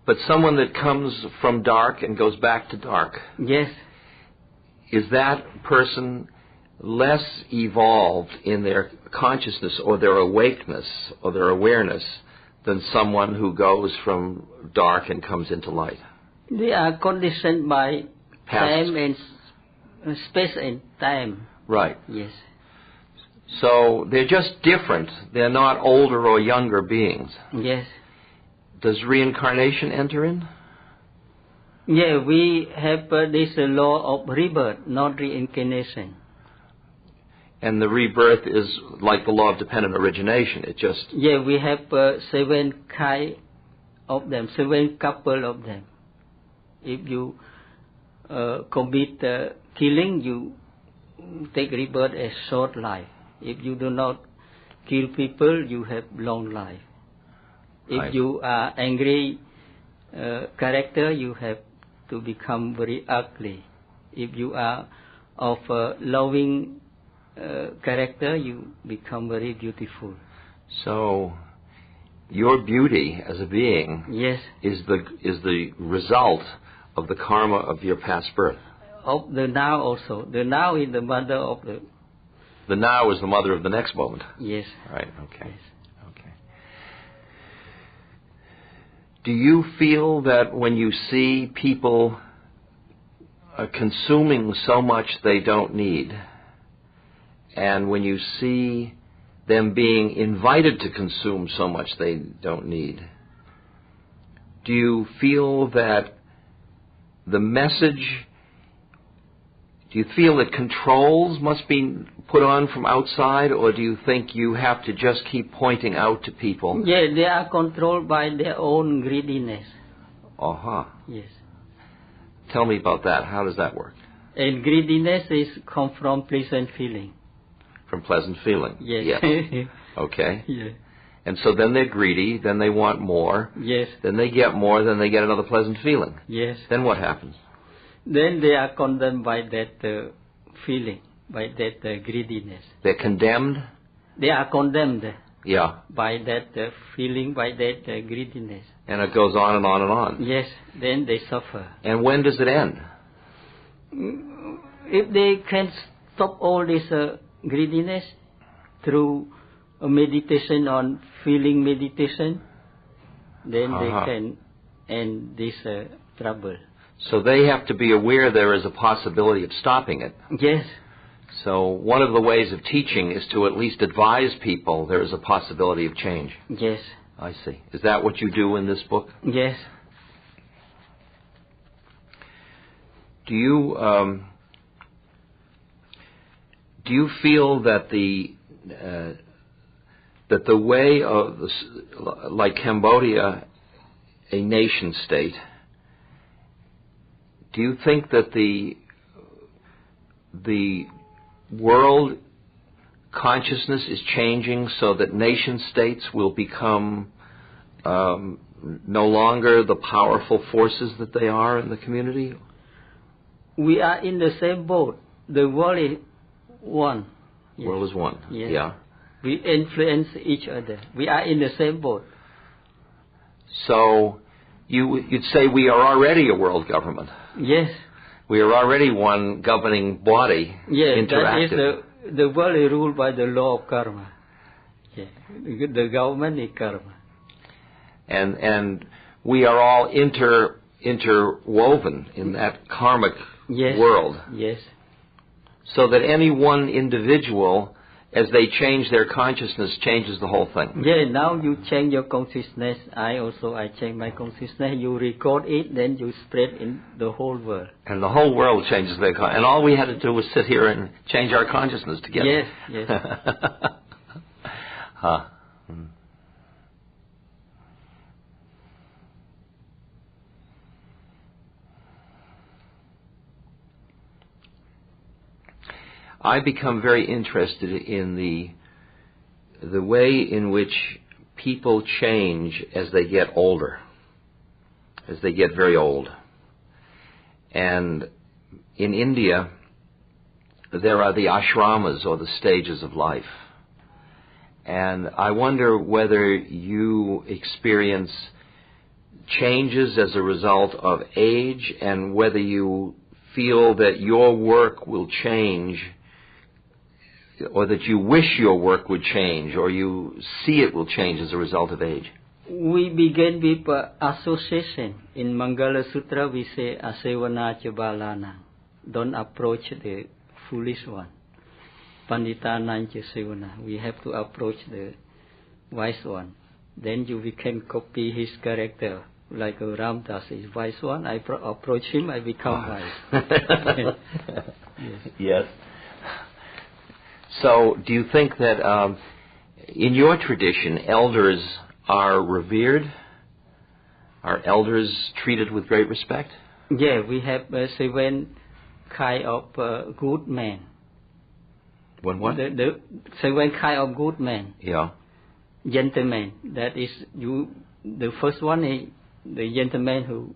But someone that comes from dark and goes back to dark, Yes. is that person less evolved in their consciousness or their awakeness or their awareness than someone who goes from dark and comes into light? They are conditioned by Past. time and space and time. Right. Yes. So they're just different. They're not older or younger beings. Yes. Does reincarnation enter in? Yeah, we have this law of rebirth, not reincarnation. And the rebirth is like the law of dependent origination. It just... Yeah, we have 7 kind of them, 7 couple of them. If you commit killing, you take rebirth as short life. If you do not kill people, you have long life. If Right. you are angry character, you have to become very ugly. If you are of loving character, you become very beautiful. So your beauty as a being Yes. is the result of the karma of your past birth. Of the now also. The now is the mother of the... The now is the mother of the next moment. Yes. Right, okay. Yes. Okay. Do you feel that when you see people consuming so much they don't need, and when you see them being invited to consume so much they don't need, do you feel that the message, do you feel that controls must be put on from outside, or do you think you have to just keep pointing out to people? Yeah, they are controlled by their own greediness. Uh-huh. Yes. Tell me about that. How does that work? And greediness is come from pleasant feeling. From pleasant feeling? Yes. Okay. Yeah. And so then they're greedy, then they want more, Yes. then they get more, then they get another pleasant feeling. Yes. Then what happens? Then they are condemned by that feeling, by that greediness. They're condemned? They are condemned Yeah. by that feeling, by that greediness. And it goes on and on and on. Yes, then they suffer. And when does it end? If they can stop all this greediness through a meditation on feeling meditation, then they can end this trouble. So they have to be aware there is a possibility of stopping it. Yes. So one of the ways of teaching is to at least advise people there is a possibility of change. Yes. I see. Is that what you do in this book? Yes. Do you feel that the way of like Cambodia, a nation state, do you think that the world consciousness is changing so that nation states will become no longer the powerful forces that they are in the community? We are in the same boat. The world is one. The world is one. Yes. Yeah. We influence each other. We are in the same boat. So you'd say we are already a world government. Yes. We are already one governing body, Yes, interactive. that is the world is ruled by the law of karma. Yeah. The government is karma. And we are all interwoven in that karmic world. Yes. So that any one individual, as they change their consciousness, changes the whole thing. Yeah, now you change your consciousness. I change my consciousness. You record it, then you spread in the whole world. And the whole world changes their consciousness. And all we had to do was sit here and change our consciousness together. Yes, yes. Huh. I become very interested in the way in which people change as they get older, as they get very old. And in India, there are the ashramas, or the stages of life. And I wonder whether you experience changes as a result of age, and whether you feel that your work will change, or that you wish your work would change, or you see it will change as a result of age. We begin with association. In Mangala Sutra we say asevana chabalana. Don't approach the foolish one. Pandita nancha sevana. We have to approach the wise one. Then we can copy his character. Like Ramdas is wise one. I approach him, I become wise. Yes. So, do you think that in your tradition, elders are revered? Are elders treated with great respect? Yeah, we have 7 kind of good men. What? The 7 kind of good men. Yeah. Gentlemen. That is the first one is the gentleman who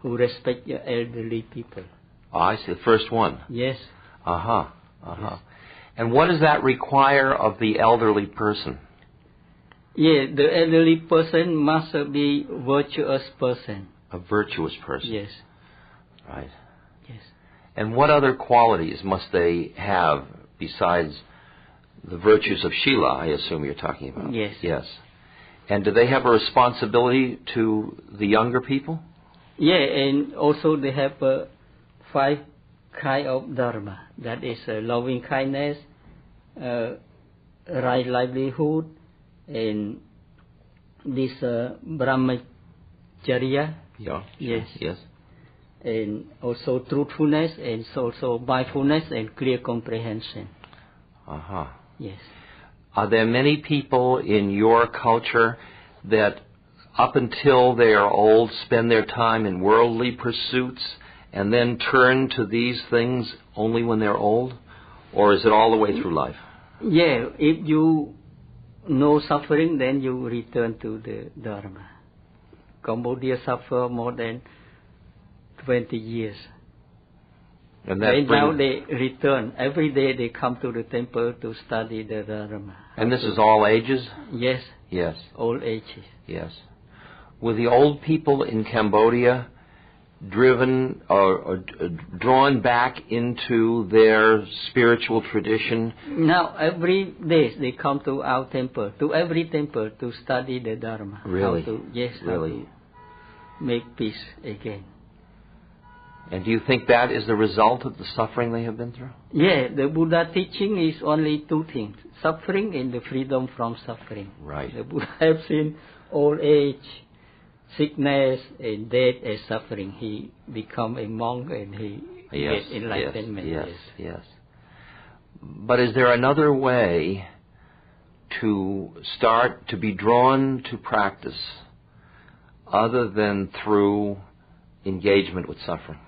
respect your elderly people. Oh, I see. The first one. Yes. Yes. And what does that require of the elderly person? Yeah, the elderly person must be a virtuous person. A virtuous person. Yes. Right. Yes. And what other qualities must they have besides the virtues of Shila, I assume you're talking about? Yes. Yes. And do they have a responsibility to the younger people? Yeah, and also they have 5 kind of dharma. That is loving kindness, right livelihood, and this brahmacharya. Yeah. Yes. Yes. And also truthfulness, and also mindfulness and clear comprehension. Yes. Are there many people in your culture that up until they are old spend their time in worldly pursuits and then turn to these things only when they're old? Or is it all the way through life? Yeah, if you know suffering, then you return to the Dharma. Cambodia suffer more than 20 years. And now they return. Every day they come to the temple to study the Dharma. And this is all ages? Yes. Yes. All ages. Yes. Were the old people in Cambodia driven or drawn back into their spiritual tradition? Now every day they come to our temple, to every temple, to study the Dharma. Really? How to make peace again. And do you think that is the result of the suffering they have been through? Yeah, the Buddha teaching is only 2 things: suffering and the freedom from suffering. Right. The Buddha has seen old age, sickness, and death as suffering. He become a monk and he get enlightenment. Yes. But is there another way to start to be drawn to practice other than through engagement with suffering?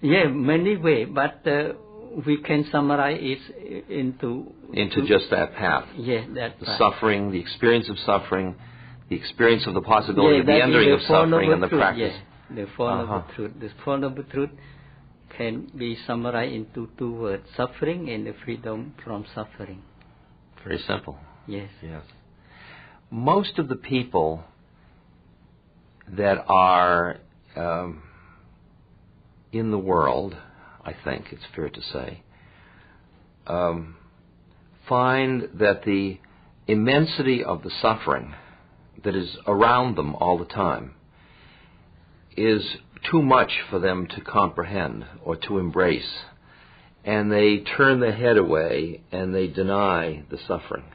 Yeah, many ways, but we can summarize it into just that path. Yeah, that the path. Suffering, the experience of suffering, the experience of the possibility of the ending of suffering, and the practice. Yeah, the Four Noble Truth. The Four Noble Truth can be summarized into 2 words: suffering and the freedom from suffering. Very simple. Yes. Yes. Most of the people that are in the world, I think it's fair to say, find that the immensity of the suffering that is around them all the time is too much for them to comprehend or to embrace, and they turn their head away and they deny the suffering.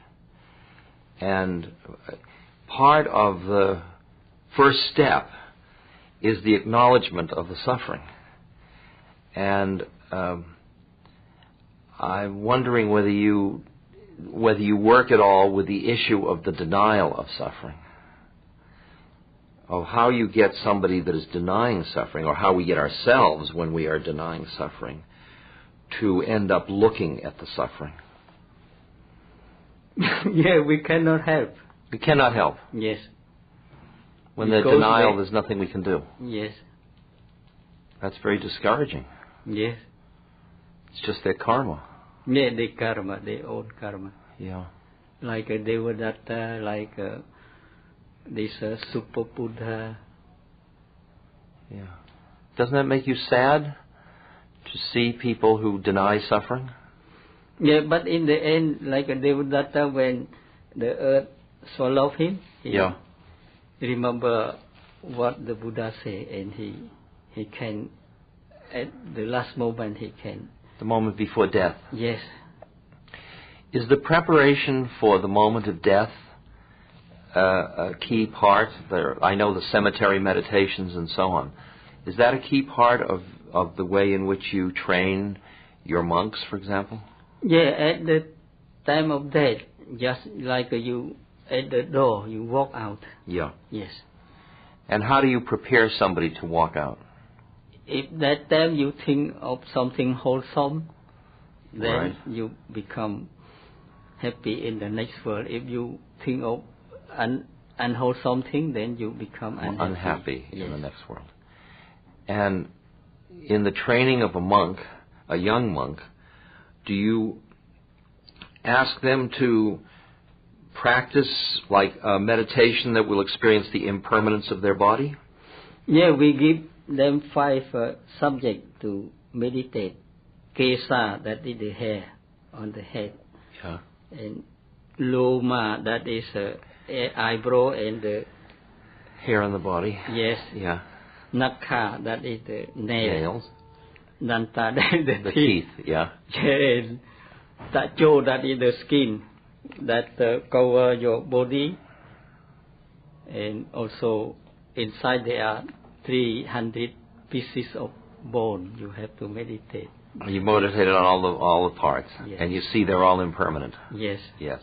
And part of the first step is the acknowledgement of the suffering. And I'm wondering whether you work at all with the issue of the denial of suffering, of how you get somebody that is denying suffering, or how we get ourselves when we are denying suffering to end up looking at the suffering. Yeah, we cannot help. We cannot help. Yes. When there's denial, there's nothing we can do. Yes. That's very discouraging. Yes. It's just their karma. Yeah, their karma, their own karma. Yeah. Like a Devadatta, like this super Buddha. Yeah. Doesn't that make you sad to see people who deny suffering? Yeah, but in the end, like Devadatta, when the earth swallowed him, he remember what the Buddha said, and he can, at the last moment, he can. The moment before death. Yes. Is the preparation for the moment of death a key part? I know the cemetery meditations and so on. Is that a key part of the way in which you train your monks, for example? Yeah, at the time of death, just like you at the door, you walk out. Yeah. Yes. And how do you prepare somebody to walk out? If that time you think of something wholesome, then right. you become happy in the next world. If you think of unwholesome thing, then you become unhappy. Yes. In the next world. And in the training of a monk, a young monk, do you ask them to practice like a meditation that will experience the impermanence of their body? Yeah, we give them 5 subjects to meditate. Kesa, that is the hair on the head. Yeah. And Loma, that is eyebrow and the hair on the body. Yes. Yeah. Nakha, that is the nails. Danta, that is the teeth. Yeah. And Tacho, that is the skin that cover your body. And also inside there are 300 pieces of bone. You have to meditate. You meditated on all the parts, yes. And you see they're all impermanent. Yes. Yes.